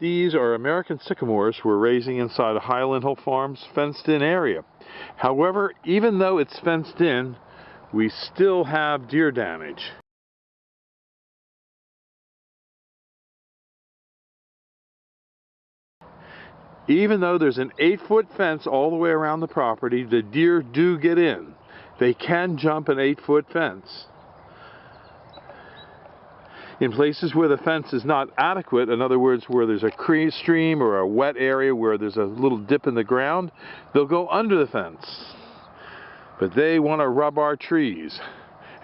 These are American sycamores we're raising inside a Highland Hill Farm's fenced-in area. However, even though it's fenced in, we still have deer damage. Even though there's an 8-foot fence all the way around the property, the deer do get in. They can jump an 8-foot fence. In places where the fence is not adequate, in other words, where there's a stream or a wet area where there's a little dip in the ground, they'll go under the fence. But they want to rub our trees,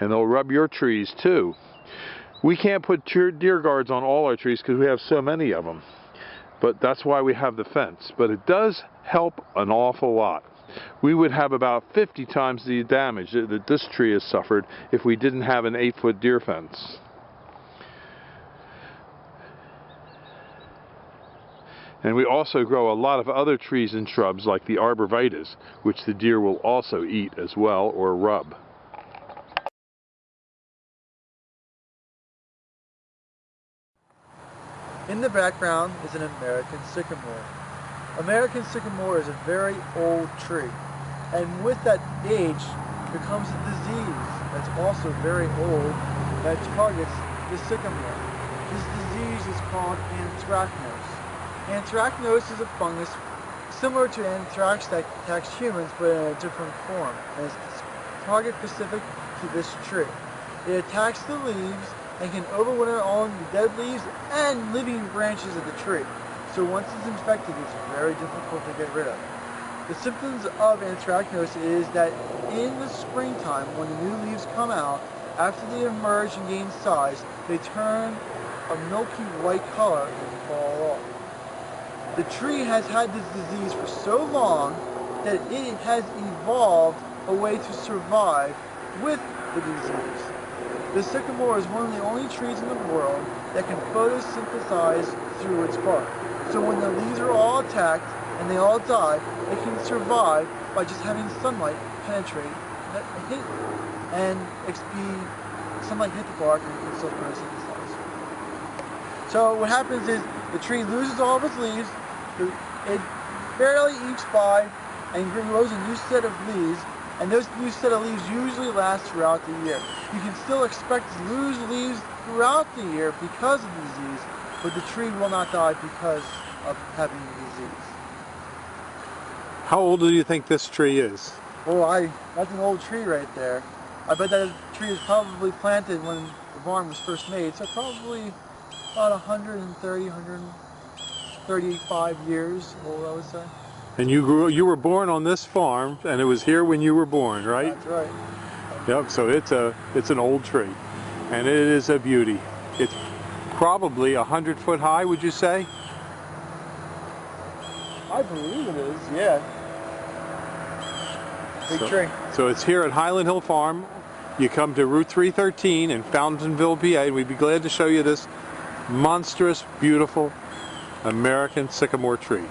and they'll rub your trees too. We can't put deer guards on all our trees because we have so many of them. But that's why we have the fence. But it does help an awful lot. We would have about 50 times the damage that this tree has suffered if we didn't have an 8-foot deer fence. And we also grow a lot of other trees and shrubs like the arborvitaes, which the deer will also eat as well or rub. In the background is an American sycamore. American sycamore is a very old tree, and with that age there comes a disease that's also very old that targets the sycamore. This disease is called anthracnose. Anthracnose is a fungus similar to anthrax that attacks humans but in a different form, and it's target specific to this tree. It attacks the leaves and can overwinter on the dead leaves and living branches of the tree. So once it's infected, it's very difficult to get rid of. The symptoms of anthracnose is that in the springtime, when the new leaves come out, after they emerge and gain size, they turn a milky white color and fall off. The tree has had this disease for so long that it has evolved a way to survive with the disease. The sycamore is one of the only trees in the world that can photosynthesize through its bark. So when the leaves are all attacked and they all die, it can survive by just having sunlight penetrate and sunlight hit the bark and it can still photosynthesize. So what happens is the tree loses all of its leaves, it barely ekes by and grows a new set of leaves, and those new set of leaves usually last throughout the year. You can still expect to lose leaves throughout the year because of the disease, but the tree will not die because of having the disease. How old do you think this tree is? Well, that's an old tree right there. I bet that tree was probably planted when the barn was first made, so probably about 130, 135 years old, I would say. And you were born on this farm, and it was here when you were born, right? That's right. Yep, so it's an old tree, and it is a beauty. It's probably 100-foot high, would you say? I believe it is, yeah. Big tree. So it's here at Highland Hill Farm. You come to Route 313 in Fountainville, PA, and we'd be glad to show you this monstrous, beautiful American sycamore tree.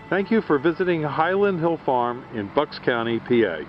Thank you for visiting Highland Hill Farm in Bucks County, PA.